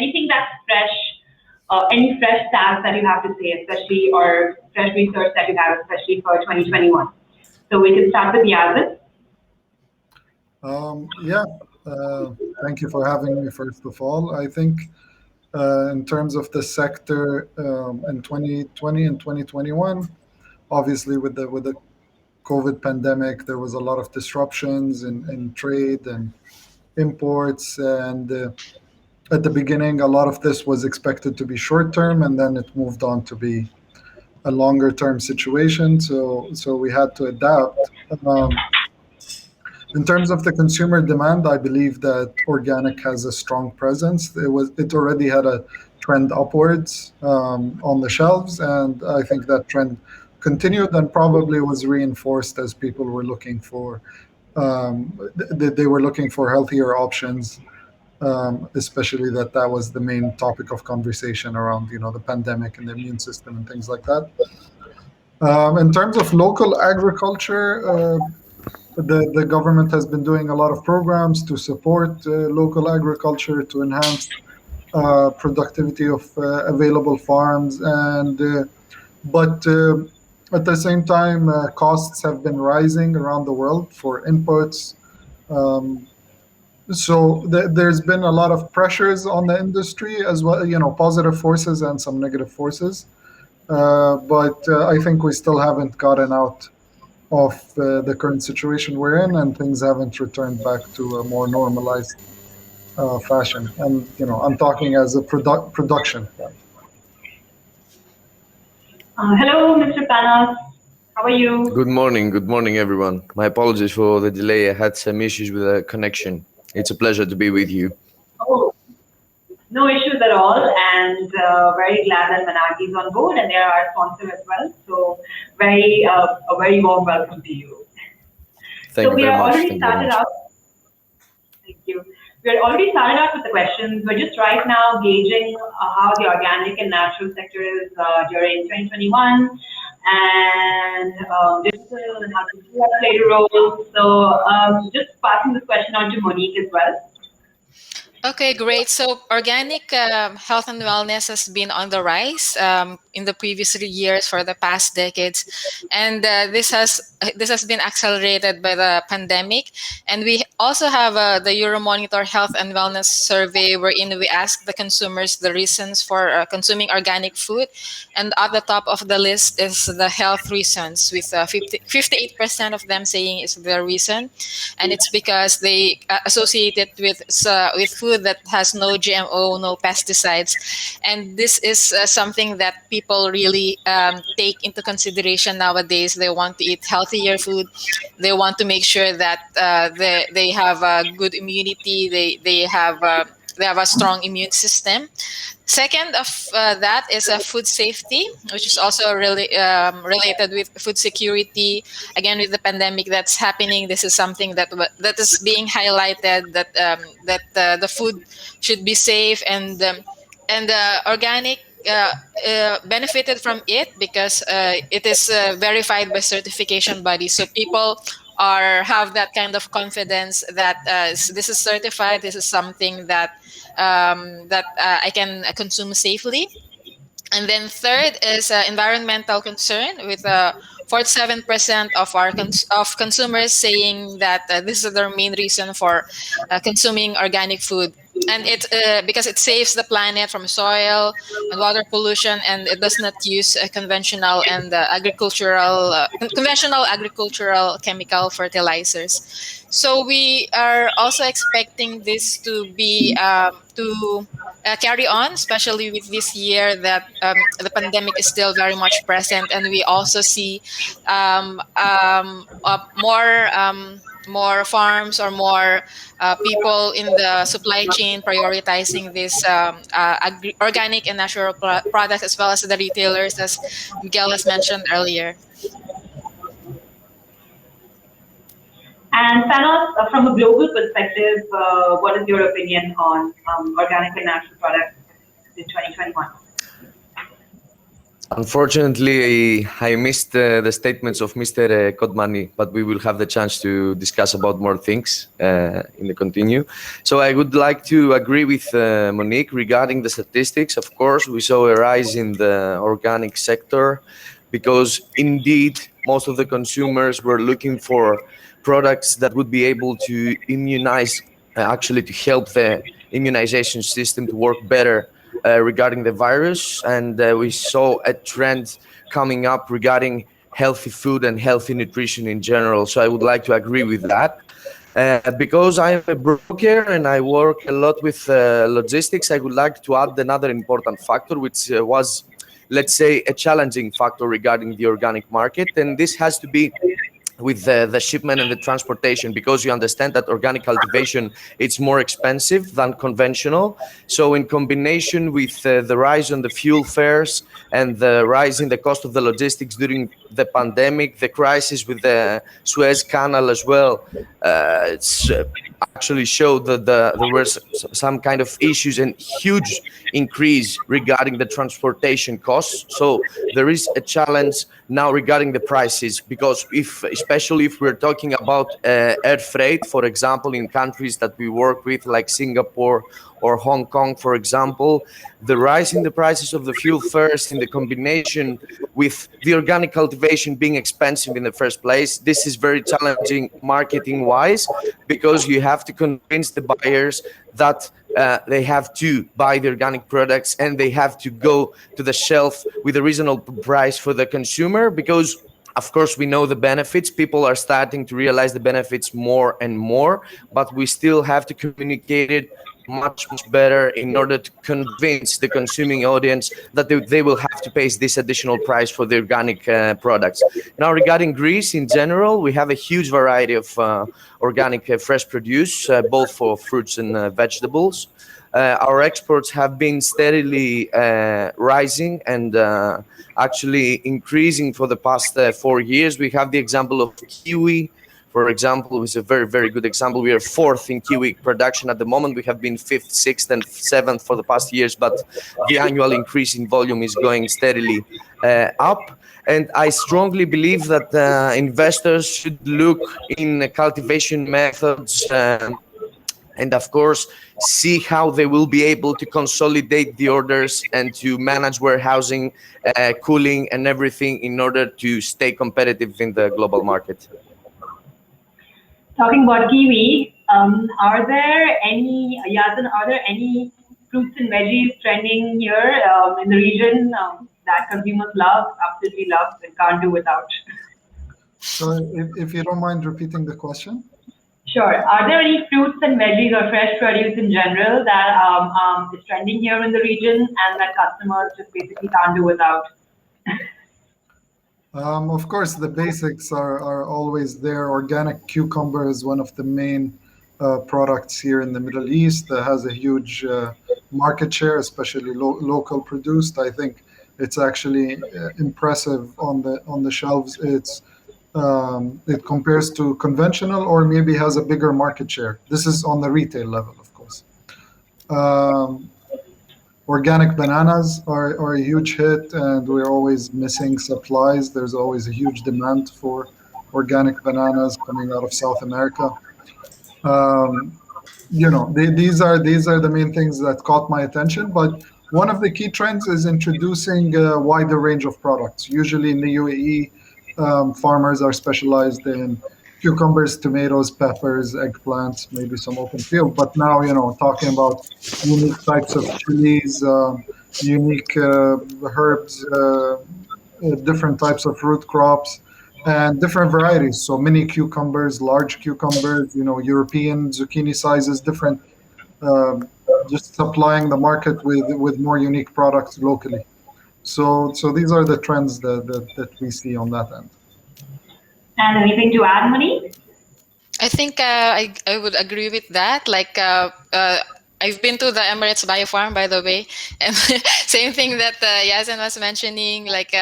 anything that's fresh, any fresh stats that you have to say, especially, or fresh research that you have, especially for 2021. So we can start with Yazen. Yeah, thank you for having me, first of all. I think in terms of the sector in 2020 and 2021, obviously with the COVID pandemic, there was a lot of disruptions in trade and imports, and at the beginning, a lot of this was expected to be short term, and then it moved on to be a longer term situation. So we had to adapt. In terms of the consumer demand, I believe that organic has a strong presence. It already had a trend upwards on the shelves, and I think that trend continued and probably was reinforced as people were looking for they were looking for healthier options, especially that was the main topic of conversation around the pandemic and the immune system and things like that. In terms of local agriculture, the government has been doing a lot of programs to support local agriculture to enhance productivity of available farms, and but at the same time, costs have been rising around the world for inputs. Um, so there's been a lot of pressures on the industry as well, positive forces and some negative forces. But I think we still haven't gotten out of the current situation we're in, and things haven't returned back to a more normalized fashion. And I'm talking as a production. Hello, Mr. Panas. How are you? Good morning, everyone. My apologies for the delay. I had some issues with the connection. It's a pleasure to be with you. Oh, no issues at all, and very glad that Managi is on board, and they are our sponsor as well. So a very warm welcome to you. Thank So you we very are much. already Thank you very started much. out. Thank you. We are already started out with the questions. We're just right now gauging how the organic and natural sector is during 2021, and digital and how digital has played a role. So just passing this question on to Monique as well. Okay, great. So organic health and wellness has been on the rise in the previous 3 years for the past decades, and this has been accelerated by the pandemic. And we also have the Euromonitor Health and Wellness Survey, wherein we ask the consumers the reasons for consuming organic food, and at the top of the list is the health reasons, with 58% of them saying it's their reason, and it's because they associate it with food that has no GMO, no pesticides, and this is something that people really take into consideration nowadays. They want to eat healthier food. They want to make sure that they have a good immunity. They have a strong immune system. Second of that is food safety, which is also really related with food security. Again, with the pandemic that's happening, this is something that is being highlighted, that the food should be safe, and organic benefited from it because it is verified by certification bodies. So people have that kind of confidence that this is certified. This is something that I can consume safely. And then third is environmental concern, with 47% of of consumers saying that this is their main reason for consuming organic food. And it because it saves the planet from soil and water pollution, and it does not use conventional agricultural chemical fertilizers. So we are also expecting this to be carry on, especially with this year that the pandemic is still very much present, and we also see more farms or more people in the supply chain prioritizing this organic and natural products, as well as the retailers, as Miguel has mentioned earlier. And Panos, from a global perspective, what is your opinion on organic and natural products in 2021? Unfortunately, I missed the statements of Mr. Kodmani, but we will have the chance to discuss about more things in the continue. So I would like to agree with Monique regarding the statistics. Of course, we saw a rise in the organic sector because indeed most of the consumers were looking for products that would be able to immunize, actually to help the immunization system to work better regarding the virus, and we saw a trend coming up regarding healthy food and healthy nutrition in general. So I would like to agree with that. Because I'm a broker and I work a lot with logistics, I would like to add another important factor, which was, let's say, a challenging factor regarding the organic market. And this has to be with the shipment and the transportation, because you understand that organic cultivation, it's more expensive than conventional. So in combination with the rise on the fuel fares and the rise in the cost of the logistics during the pandemic, the crisis with the Suez Canal as well, it's actually showed that there were some kind of issues and huge increase regarding the transportation costs. So there is a challenge now regarding the prices, because especially if we're talking about air freight, for example, in countries that we work with, like Singapore or Hong Kong, for example, the rise in the prices of the fuel fares in the combination with the organic cultivation being expensive in the first place, this is very challenging marketing wise, because you have to convince the buyers that they have to buy the organic products and they have to go to the shelf with a reasonable price for the consumer, because of course we know the benefits. People are starting to realize the benefits more and more, but we still have to communicate it much better in order to convince the consuming audience that they will have to pay this additional price for the organic products. Now, regarding Greece in general, we have a huge variety of organic fresh produce, both for fruits and vegetables. Our exports have been steadily rising and actually increasing for the past 4 years. We have the example of kiwi, for example, is a very, very good example. We are fourth in kiwi production at the moment. We have been fifth, sixth, and seventh for the past years, but the annual increase in volume is going steadily up. And I strongly believe that investors should look in cultivation methods and of course see how they will be able to consolidate the orders and to manage warehousing, cooling, and everything in order to stay competitive in the global market. Talking about kiwi, are there any, Yazen, are there any fruits and veggies trending here in the region that consumers love, absolutely love, and can't do without? So if you don't mind repeating the question. Sure. Are there any fruits and veggies or fresh produce in general that is trending here in the region and that customers just basically can't do without? Of course, the basics are always there. Organic cucumber is one of the main products here in the Middle East that has a huge market share, especially local produced. I think it's actually impressive on the shelves. It compares to conventional, or maybe has a bigger market share. This is on the retail level, of course. Organic bananas are a huge hit, and we're always missing supplies. There's always a huge demand for organic bananas coming out of South America. These are the main things that caught my attention. But one of the key trends is introducing a wider range of products. Usually in the UAE, farmers are specialized in cucumbers, tomatoes, peppers, eggplants, maybe some open field. But now, talking about unique types of chilies, unique herbs, different types of root crops, and different varieties. So mini cucumbers, large cucumbers, European zucchini sizes, different. Um, just supplying the market with more unique products locally. So these are the trends that we see on that end. And anything to add, Mani? I think I would agree with that. Like I've been to the Emirates Bio Farm, by the way, and same thing that Yazen was mentioning. Like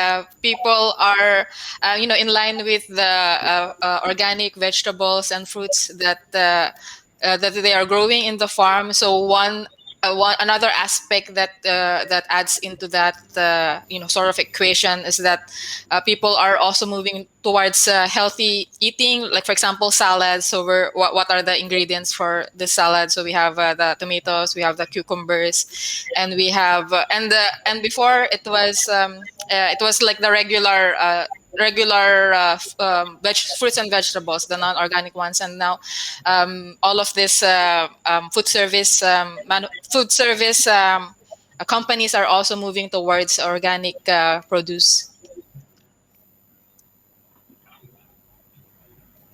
people are, in line with the organic vegetables and fruits that they are growing in the farm. So one another aspect that adds into that sort of equation is that people are also moving towards healthy eating. Like for example, salads. So what are the ingredients for the salad? So we have the tomatoes, we have the cucumbers, and we have and before it was like the regular fruits and vegetables, the non-organic ones, and now all of this food service companies are also moving towards organic produce.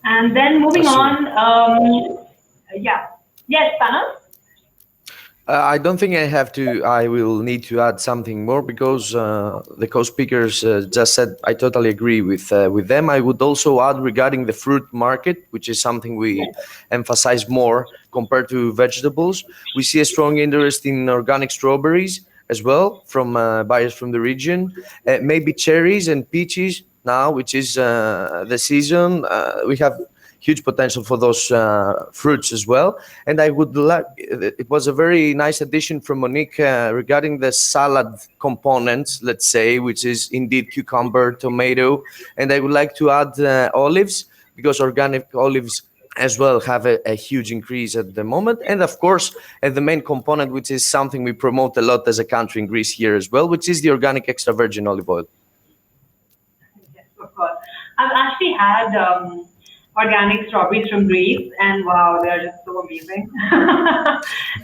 And then moving So, on, yeah. Yes, Panos? I don't think I have to. I will need to add something more because the co-speakers just said. I totally agree with them. I would also add regarding the fruit market, which is something we emphasize more compared to vegetables. We see a strong interest in organic strawberries as well from buyers from the region. Maybe cherries and peaches now, which is the season. We have huge potential for those fruits as well. And I would like, it was a very nice addition from Monique regarding the salad components, let's say, which is indeed cucumber, tomato. And I would like to add olives, because organic olives as well have a huge increase at the moment. And of course, the main component, which is something we promote a lot as a country in Greece here as well, which is the organic extra virgin olive oil. Yes, of course. I've actually had organic strawberries from Greece, and wow, they're just so amazing.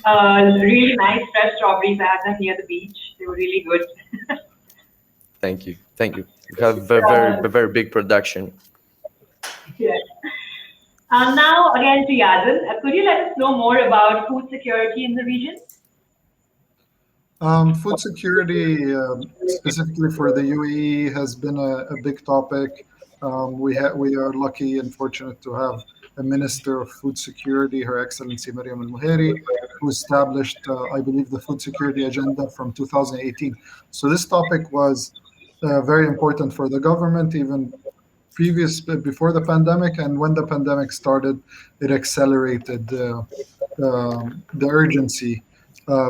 Really nice fresh strawberries. I had them near the beach. They were really good. Thank you. Thank you. We have very big production. Yes. Now, again to Yazen, could you let us know more about food security in the region? Food security, specifically for the UAE, has been a big topic. We are lucky and fortunate to have a Minister of Food Security, Her Excellency Mariam Al Muhairi, who established, I believe, the food security agenda from 2018. So this topic was very important for the government, even before the pandemic, and when the pandemic started, it accelerated the urgency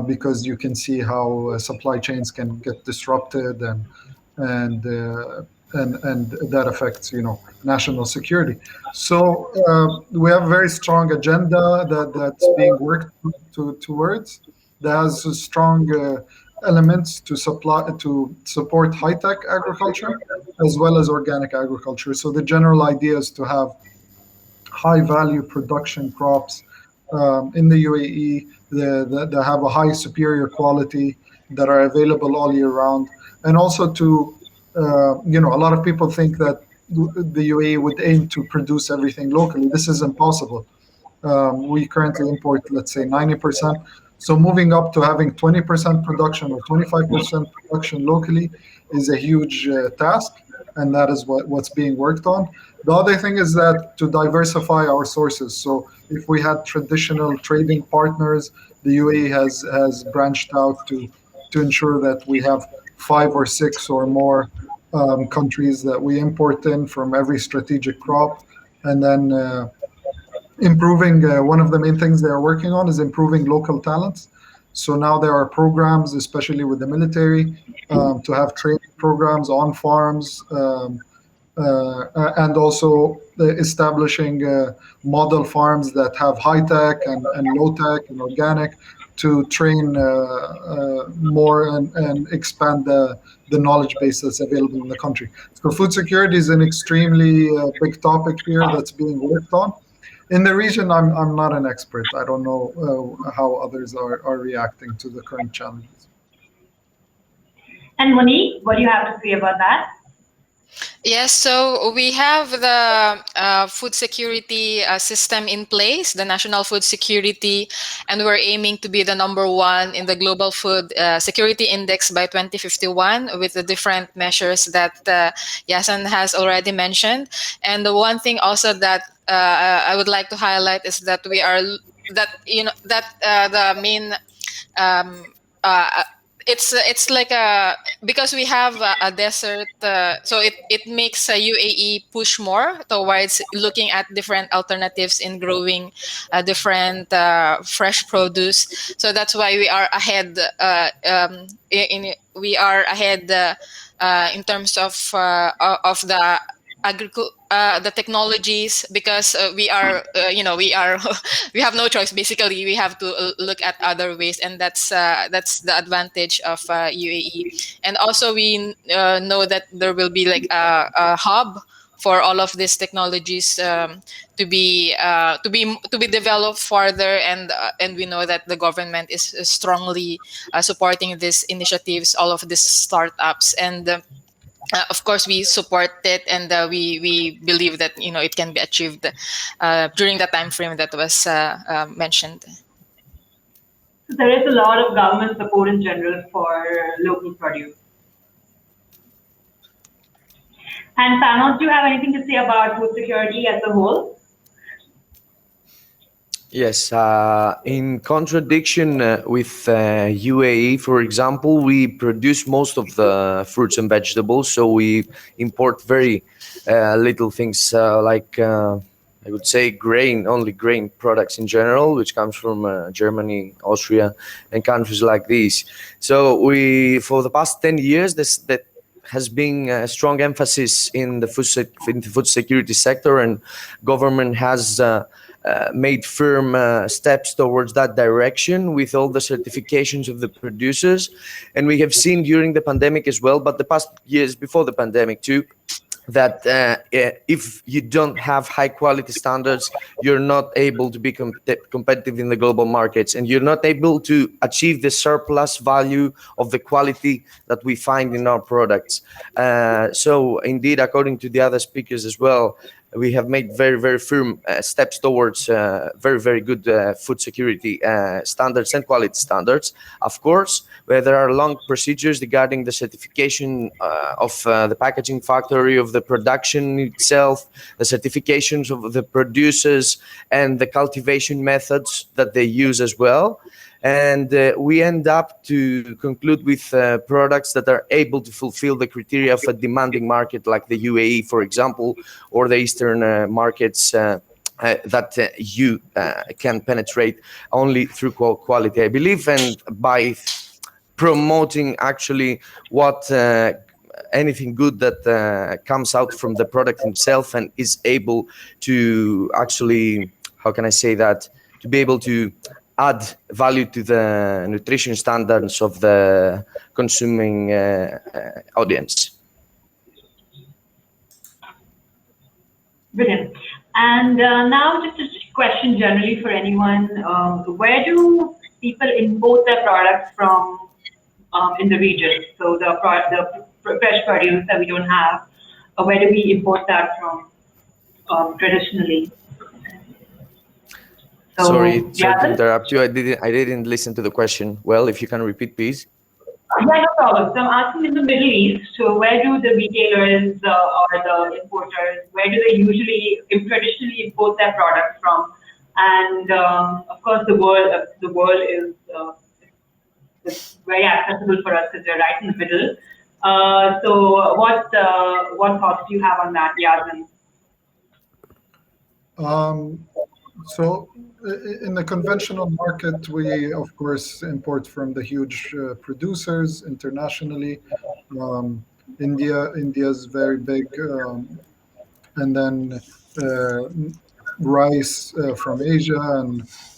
because you can see how supply chains can get disrupted and uh, and that affects national security. So we have a very strong agenda that's being worked towards. That has a strong elements to support high tech agriculture as well as organic agriculture. So the general idea is to have high value production crops in the UAE that have a high superior quality, that are available all year round, and also to a lot of people think that the UAE would aim to produce everything locally. This is impossible. We currently import, let's say, 90%. So moving up to having 20% production or 25% production locally is a huge task, and that is what's being worked on. The other thing is that to diversify our sources. So if we had traditional trading partners, the UAE has branched out to ensure that we have 5 or 6 or more countries that we import in from every strategic crop, and then improving one of the main things they are working on is improving local talents. So now there are programs, especially with the military, to have training programs on farms, and also establishing model farms that have high tech and low tech and organic, to train more and expand the knowledge base that's available in the country. So food security is an extremely big topic here that's being worked on. In the region, I'm not an expert. I don't know how others are reacting to the current challenges. And Monique, what do you have to say about that? Yes, so we have the food security system in place, the National Food Security, and we're aiming to be the #1 in the Global Food Security Index by 2051 with the different measures that Yazen has already mentioned. And the one thing also that I would like to highlight is that the main um, uh, it's like because we have a desert, so it makes UAE push more towards looking at different alternatives in growing different fresh produce. So that's why we are ahead. We are ahead in terms of the technologies, because we are we are we have no choice. Basically, we have to look at other ways, and that's the advantage of UAE. And also we know that there will be like a hub for all of these technologies to be developed further, and we know that the government is strongly supporting these initiatives, all of these startups, and of course we support it, and we believe that it can be achieved during the time frame that was mentioned. So there is a lot of government support in general for local produce. And Panos, do you have anything to say about food security as a whole? Yes, in contradiction with UAE, for example, we produce most of the fruits and vegetables, so we import very little things like I would say only grain products in general, which comes from Germany, Austria, and countries like these. So for the past 10 years, that has been a strong emphasis in the food security sector, and government has made firm steps towards that direction with all the certifications of the producers. And we have seen during the pandemic as well, but the past years before the pandemic too, that if you don't have high quality standards, you're not able to be competitive in the global markets, and you're not able to achieve the surplus value of the quality that we find in our products. So indeed, according to the other speakers as well, we have made very, very firm steps towards very, very good food security standards and quality standards. Of course, where there are long procedures regarding the certification of the packaging factory, of the production itself, the certifications of the producers, and the cultivation methods that they use as well. And we end up to conclude with products that are able to fulfill the criteria of a demanding market like the UAE, for example, or the Eastern markets that you can penetrate only through quality, I believe, and by promoting actually what anything good that comes out from the product itself and is able to actually, how can I say that, to be able to add value to the nutrition standards of the consuming audience. Brilliant. And now just a question generally for anyone. Where do people import their products from in the region? So the fresh produce that we don't have, where do we import that from traditionally? So, sorry to Yazen? interrupt you. I didn't listen to the question well. If you can repeat, please. Yeah, no problem. So I'm asking, in the Middle East, so where do the retailers or the importers, where do they usually traditionally import their products from? And of course, the world is very accessible for us because we're right in the middle. So what thoughts do you have on that, Yazen? So in the conventional market, we of course import from the huge producers internationally. India is very big, and then rice from Asia,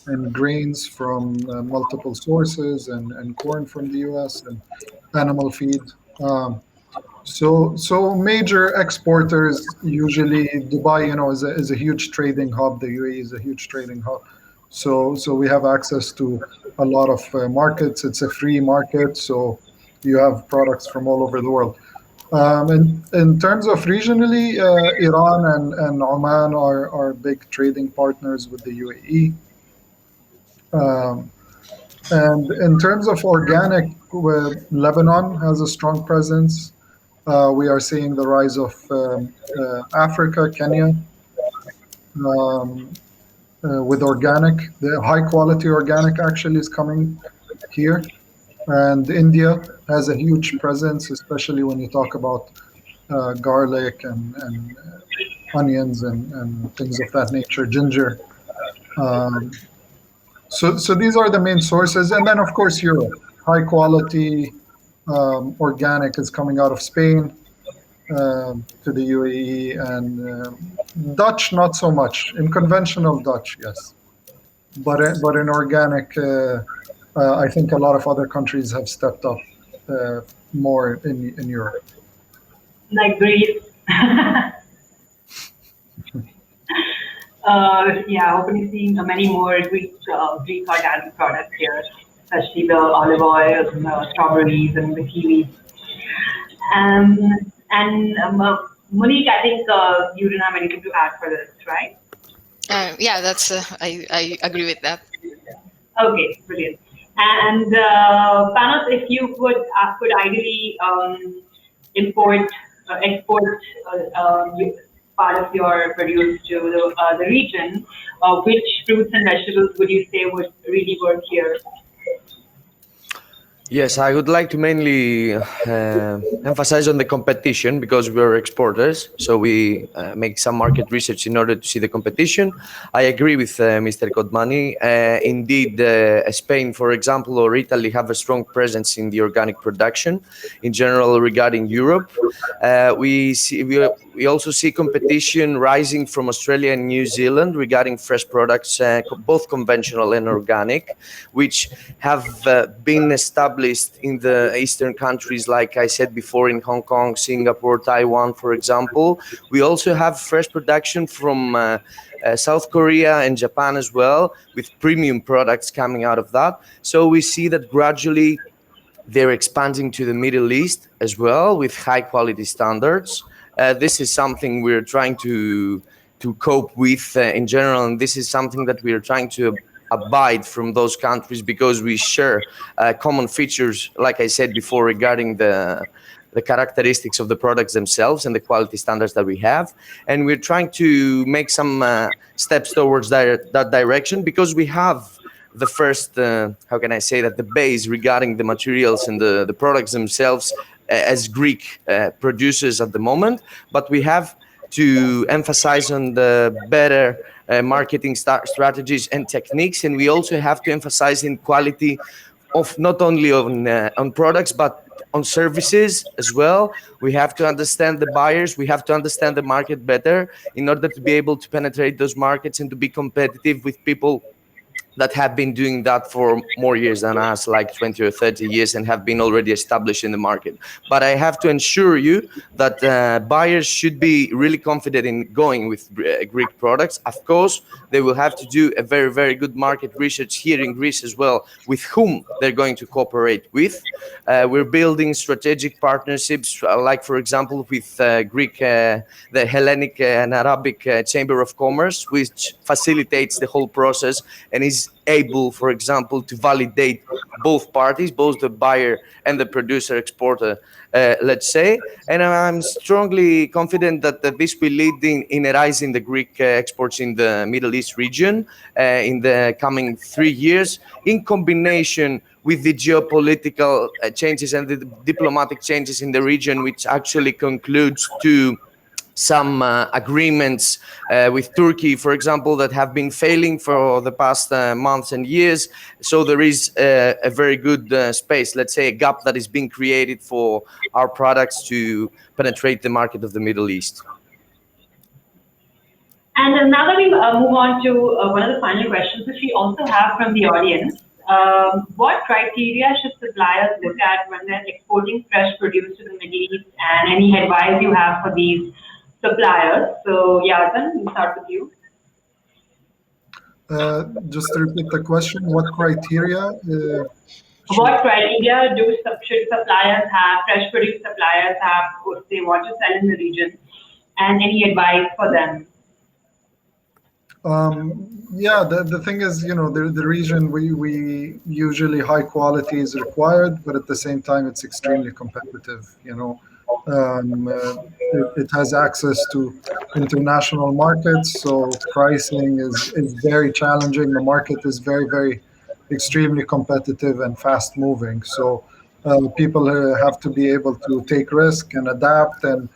and grains from multiple sources, and corn from the US, and animal feed. So major exporters, usually Dubai, is a huge trading hub. The UAE is a huge trading hub. So we have access to a lot of markets. It's a free market, so you have products from all over the world. In terms of regionally, Iran and Oman are big trading partners with the UAE. And in terms of organic, Lebanon has a strong presence. We are seeing the rise of Africa, Kenya, with organic. The high quality organic actually is coming here. And India has a huge presence, especially when you talk about garlic and onions and things of that nature, ginger. Um, so these are the main sources. And then, of course, Europe. High quality organic is coming out of Spain to the UAE, and Dutch, not so much. In conventional Dutch, yes. But in organic, I think a lot of other countries have stepped up more in Europe. Like Greece. Yeah, hopefully seeing many more Greek organic products here, especially the olive oil, and the strawberries, and the kiwis. Um, and Monique, I think you didn't have anything to add for this, right? Yeah, that's I agree with that. Okay, brilliant. And Panos, if you could ideally import, export part of your produce to the region, which fruits and vegetables would you say would really work here? Yes, I would like to mainly emphasize on the competition because we're exporters. So we make some market research in order to see the competition. I agree with Mr. Kodmani. Indeed, Spain, for example, or Italy have a strong presence in the organic production. In general, regarding Europe, we also see competition rising from Australia and New Zealand regarding fresh products, both conventional and organic, which have been established in the Eastern countries, like I said before, in Hong Kong, Singapore, Taiwan, for example. We also have fresh production from South Korea and Japan as well, with premium products coming out of that. So we see that gradually they're expanding to the Middle East as well with high quality standards. This is something we're trying to cope with in general, and this is something that we are trying to abide from those countries because we share common features, like I said before, regarding the characteristics of the products themselves and the quality standards that we have. And we're trying to make some steps towards that direction because we have the first, how can I say that, the base regarding the materials and the products themselves as Greek producers at the moment. But we have to emphasize on the better marketing strategies and techniques, and we also have to emphasize in quality of not only on products but on services as well. We have to understand the buyers, we have to understand the market better in order to be able to penetrate those markets and to be competitive with people that have been doing that for more years than us, like 20 or 30 years, and have been already established in the market. But I have to ensure you that buyers should be really confident in going with Greek products. Of course, they will have to do a very, very good market research here in Greece as well, with whom they're going to cooperate with. We're building strategic partnerships, like, for example, with Greek, the Hellenic and Arabic Chamber of Commerce, which facilitates the whole process and is able, for example, to validate both parties, both the buyer and the producer exporter, let's say. And I'm strongly confident that this will lead in a rise in the Greek exports in the Middle East region in the coming 3 years, in combination with the geopolitical changes and the diplomatic changes in the region, which actually concludes to some agreements with Turkey, for example, that have been failing for the past months and years. So there is a very good space, let's say a gap that is being created for our products to penetrate the market of the Middle East. And now that we move on to one of the final questions, which we also have from the audience, what criteria should suppliers look at when they're exporting fresh produce to the Middle East, and any advice you have for these suppliers? So, Yazen, we'll start with you. Just to repeat the question, what criteria? What criteria should suppliers have, fresh produce suppliers have, if they want to sell in the region, and any advice for them? Yeah, the thing is, the region, we usually high quality is required, but at the same time, it's extremely competitive. It has access to international markets, so pricing is very challenging. The market is very, very extremely competitive and fast moving. So people have to be able to take risk and adapt and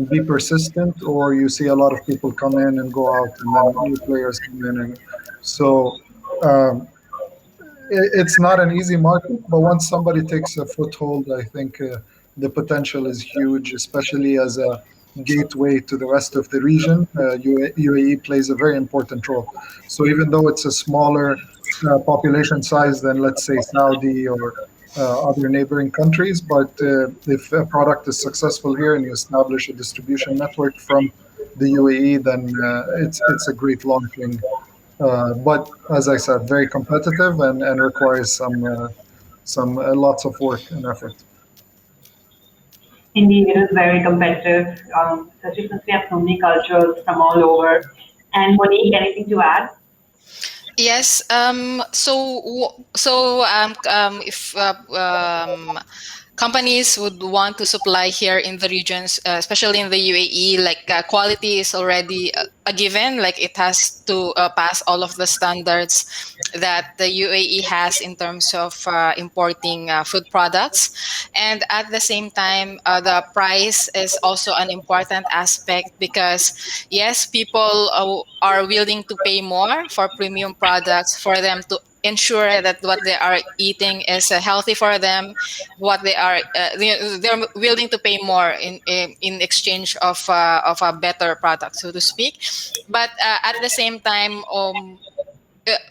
be persistent, or you see a lot of people come in and go out, and then new players come in. And so um, it's not an easy market, but once somebody takes a foothold, I think the potential is huge, especially as a gateway to the rest of the region. UAE plays a very important role. So even though it's a smaller population size than, let's say, Saudi or other neighboring countries, but if a product is successful here and you establish a distribution network from the UAE, then it's a great launching, but as I said, very competitive and requires some lots of work and effort. Indeed, it is very competitive, especially since we have so many cultures from all over. And Monique, anything to add? Yes. If companies would want to supply here in the regions, especially in the UAE, like quality is already a given. Like it has to pass all of the standards that the UAE has in terms of importing food products. And at the same time, the price is also an important aspect because, yes, people are willing to pay more for premium products for them to ensure that what they are eating is healthy for them. What they are, they're willing to pay more in exchange of a better product, so to speak. But at the same time,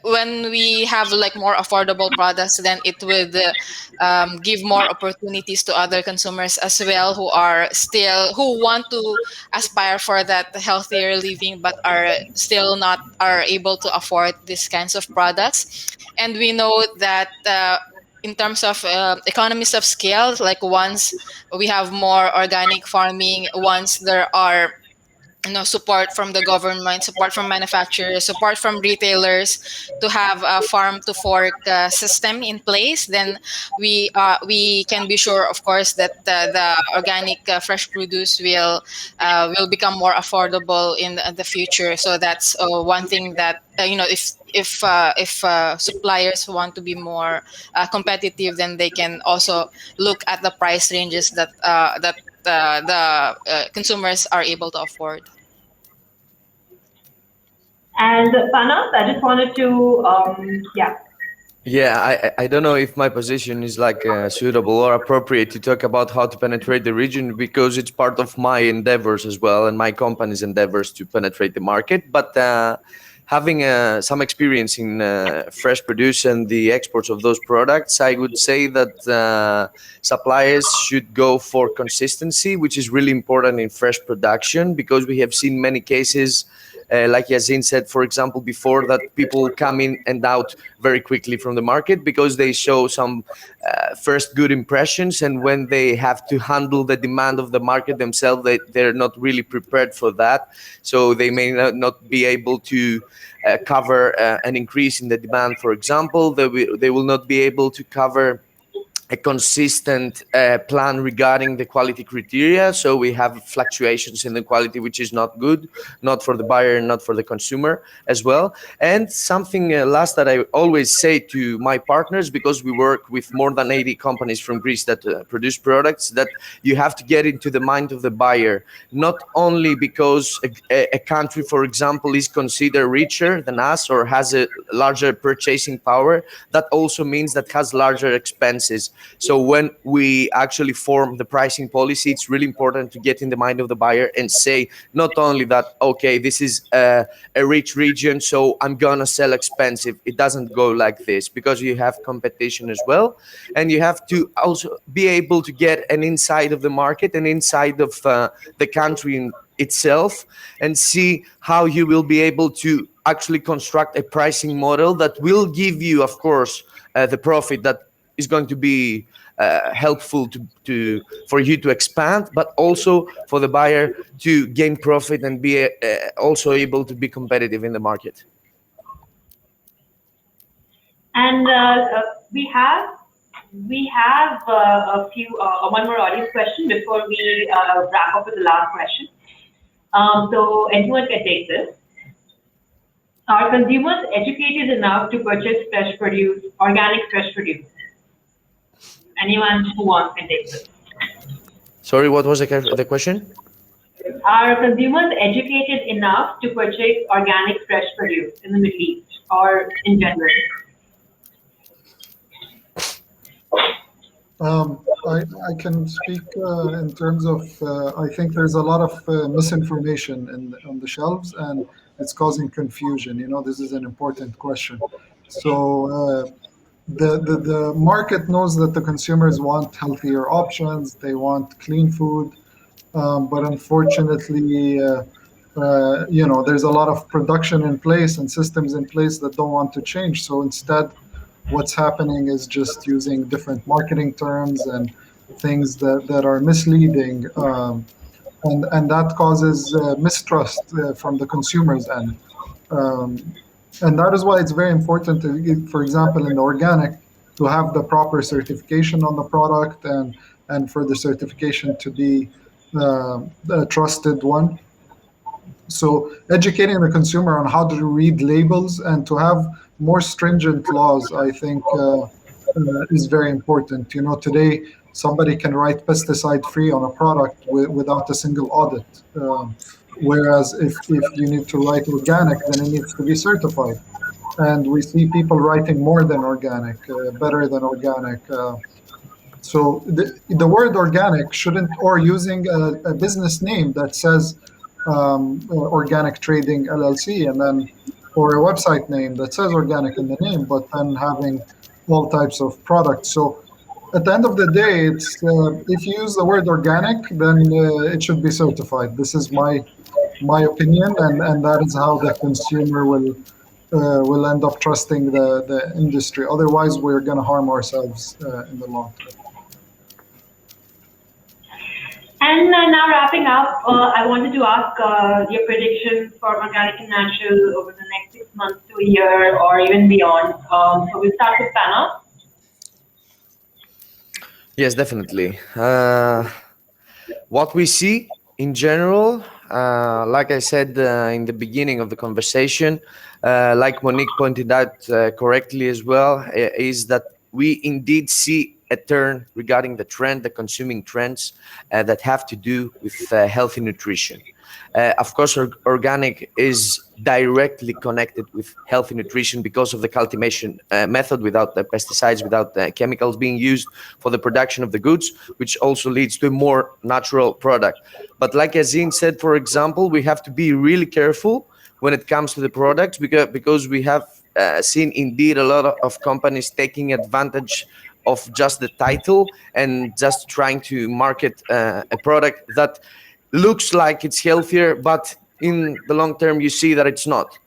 when we have like more affordable products, then it would give more opportunities to other consumers as well, who want to aspire for that healthier living but are still not are able to afford these kinds of products. And we know that in terms of economies of scale, like once we have more organic farming, once there are support from the government, support from manufacturers, support from retailers to have a farm to fork system in place, then we can be sure, of course, that the organic fresh produce will become more affordable in the future. So that's one thing that if suppliers want to be more competitive, then they can also look at the price ranges that the consumers are able to afford. And Panas, I just wanted to, yeah. Yeah, I don't know if my position is like suitable or appropriate to talk about how to penetrate the region, because it's part of my endeavors as well and my company's endeavors to penetrate the market. But having some experience in fresh produce and the exports of those products, I would say that suppliers should go for consistency, which is really important in fresh production, because we have seen many cases, like Yazen said, for example, before, that people come in and out very quickly from the market because they show some first good impressions, and when they have to handle the demand of the market themselves, they're not really prepared for that. So they may not be able to cover an increase in the demand, for example. They will not be able to cover a consistent plan regarding the quality criteria. So we have fluctuations in the quality, which is not good, not for the buyer and not for the consumer as well. And something last that I always say to my partners, because we work with more than 80 companies from Greece that produce products, that you have to get into the mind of the buyer, not only because a country, for example, is considered richer than us or has a larger purchasing power, that also means that has larger expenses. So when we actually form the pricing policy, it's really important to get in the mind of the buyer and say not only that, okay, this is a rich region, so I'm gonna sell expensive. It doesn't go like this, because you have competition as well, and you have to also be able to get an inside of the market and inside of the country itself, and see how you will be able to actually construct a pricing model that will give you, of course, the profit that is going to be helpful for you to expand, but also for the buyer to gain profit and be also able to be competitive in the market. And we have a few one more audience question before we wrap up with the last question. So anyone can take this. Are consumers educated enough to purchase fresh produce, organic fresh produce? Anyone who wants can take this. Sorry, what was the question? Are consumers educated enough to purchase organic fresh produce in the Middle East or in general? I can speak in terms of, I think there's a lot of misinformation on the shelves, and it's causing confusion. This is an important question. So the market knows that the consumers want healthier options, they want clean food, but unfortunately, there's a lot of production in place and systems in place that don't want to change. So instead, what's happening is just using different marketing terms and things that are misleading, and that causes mistrust from the consumers end. Um, and that is why it's very important to, for example, in organic, to have the proper certification on the product, and for the certification to be a trusted one. So educating the consumer on how to read labels and to have more stringent laws, I think, is very important. Today somebody can write pesticide free on a product without a single audit. Whereas if you need to write organic, then it needs to be certified. And we see people writing more than organic, better than organic. So the word organic shouldn't, or using a business name that says Organic Trading LLC, and then, or a website name that says organic in the name, but then having all types of products. So at the end of the day, it's if you use the word organic, then it should be certified. This is my opinion, and that is how the consumer will end up trusting the industry. Otherwise, we're going to harm ourselves in the long term. And now wrapping up, I wanted to ask your predictions for organic and natural over the next 6 months to a year or even beyond. So we'll start with Pana. Yes, definitely. What we see in general, like I said in the beginning of the conversation, like Monique pointed out correctly as well, is that we indeed see a turn regarding the trend, the consuming trends that have to do with healthy nutrition. Of course, organic is directly connected with healthy nutrition because of the cultivation method, without the pesticides, without the chemicals being used for the production of the goods, which also leads to a more natural product. But like Yazen said, for example, we have to be really careful when it comes to the products, because we have seen indeed a lot of companies taking advantage of just the title and just trying to market a product that looks like it's healthier, but in the long term you see that it's not.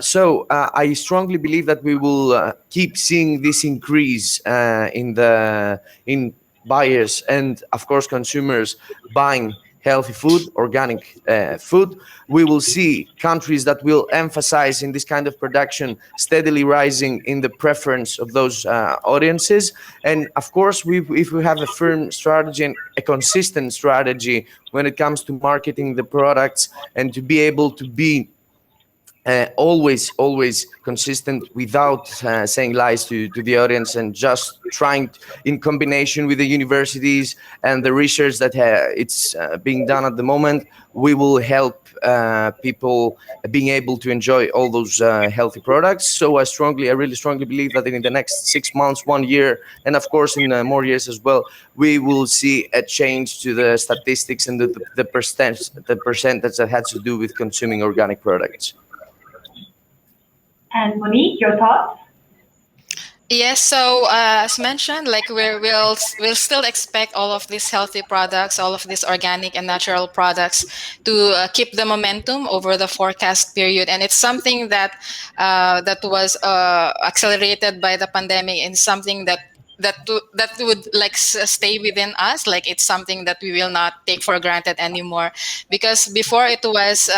So I strongly believe that we will keep seeing this increase in buyers and of course consumers buying healthy food, organic food. We will see countries that will emphasize in this kind of production steadily rising in the preference of those audiences. And of course, if we have a firm strategy and a consistent strategy when it comes to marketing the products, and to be able to be always consistent without saying lies to the audience, and just trying in combination with the universities and the research that it's being done at the moment, we will help people being able to enjoy all those healthy products. So I really strongly believe that in the next 6 months, 1 year, and of course in more years as well, we will see a change to the statistics and the percentage that has to do with consuming organic products. And Monique, your thoughts? Yes, so as mentioned, like we'll still expect all of these healthy products, all of these organic and natural products to keep the momentum over the forecast period, and it's something that that was accelerated by the pandemic, and something that that would like stay within us, like it's something that we will not take for granted anymore. Because before it was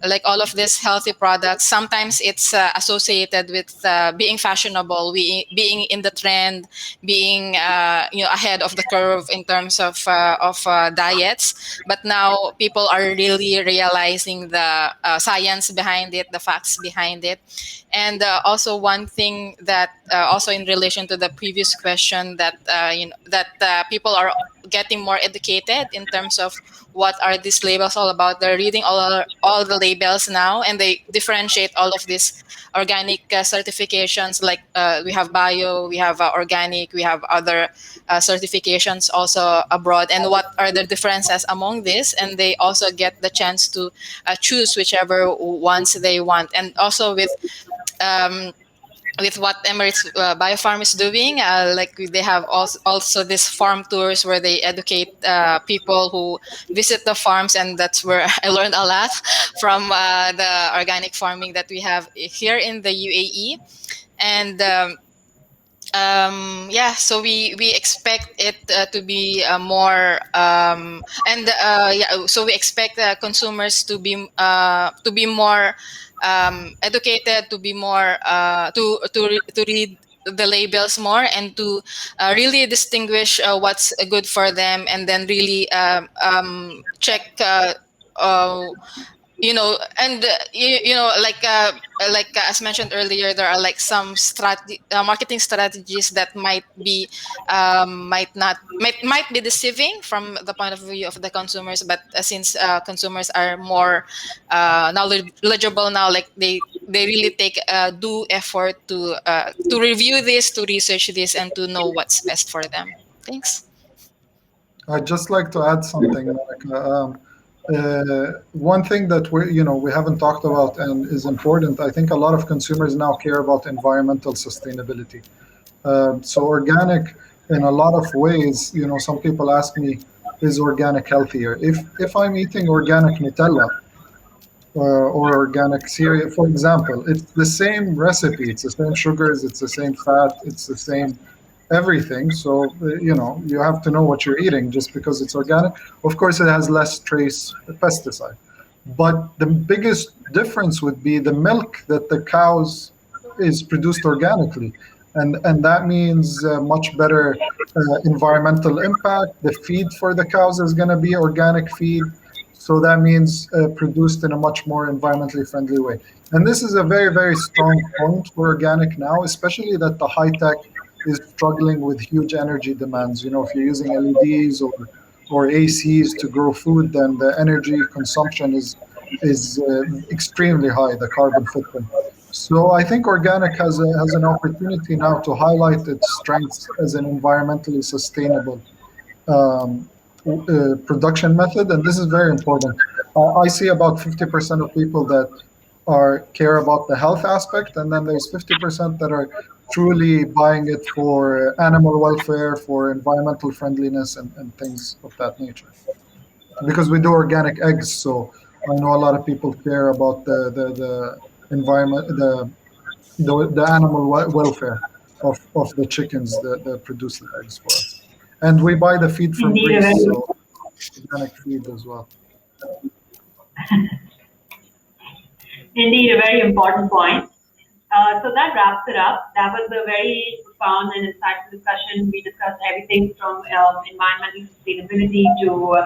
like all of these healthy products, sometimes it's associated with being fashionable, being in the trend, being ahead of the curve in terms of diets. But now people are really realizing the science behind it, the facts behind it. And also one thing that also in relation to the previous question, that people are getting more educated in terms of what are these labels all about. They're reading all the labels now, and they differentiate all of these organic certifications. Like we have bio, we have organic, we have other certifications also abroad, and what are the differences among this. And they also get the chance to choose whichever ones they want. And also um, with what Emirates Bio Farm is doing, like they have also these farm tours where they educate people who visit the farms, and that's where I learned a lot from the organic farming that we have here in the UAE. And yeah, so we expect it to be more and yeah, so we expect consumers to be more educated, to be more to read the labels more, and to really distinguish what's good for them, and then really check uh, and as mentioned earlier, there are like some marketing strategies that might be deceiving from the point of view of the consumers. But since consumers are more knowledgeable now, like they really take due effort to review this, to research this, and to know what's best for them. Thanks. I'd just like to add something, Monica. One thing that we haven't talked about and is important. I think a lot of consumers now care about environmental sustainability. So organic, in a lot of ways, some people ask me, is organic healthier? If I'm eating organic Nutella or organic cereal, for example, it's the same recipe, it's the same sugars, it's the same fat, it's the same everything. So you have to know what you're eating just because it's organic. Of course, it has less trace pesticide, but the biggest difference would be the milk that the cows is produced organically, and that means much better environmental impact. The feed for the cows is going to be organic feed, so that means produced in a much more environmentally friendly way. And this is a very, very strong point for organic now, especially that the high tech is struggling with huge energy demands. If you're using LEDs or ACs to grow food, then the energy consumption is extremely high, the carbon footprint. So I think organic has an opportunity now to highlight its strengths as an environmentally sustainable um, production method, and this is very important. I see about 50% of people that care about the health aspect, and then there's 50% that are truly buying it for animal welfare, for environmental friendliness, and things of that nature. Because we do organic eggs, so I know a lot of people care about the environment, the animal welfare of the chickens that produce the eggs for us. And we buy the feed from Indeed, a Greece, very so organic feed as well. Indeed, a very important point. So that wraps it up. That was a very profound and insightful discussion. We discussed everything from environmental sustainability to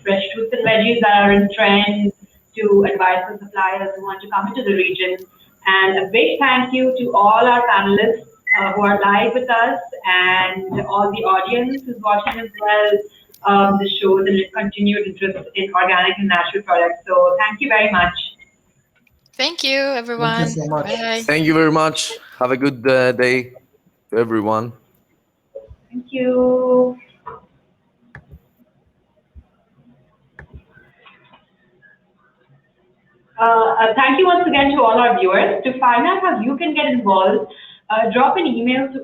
fresh fruits and veggies that are in trend, to advice for suppliers who want to come into the region. And a big thank you to all our panelists who are live with us, and all the audience who's watching as well. The shows and continued interest in organic and natural products. So thank you very much. Thank you, Thank you everyone. so much. Bye. Thank you very much. Have a good day to everyone. Thank you. Thank you once again to all our viewers. To find out how you can get involved, drop an email to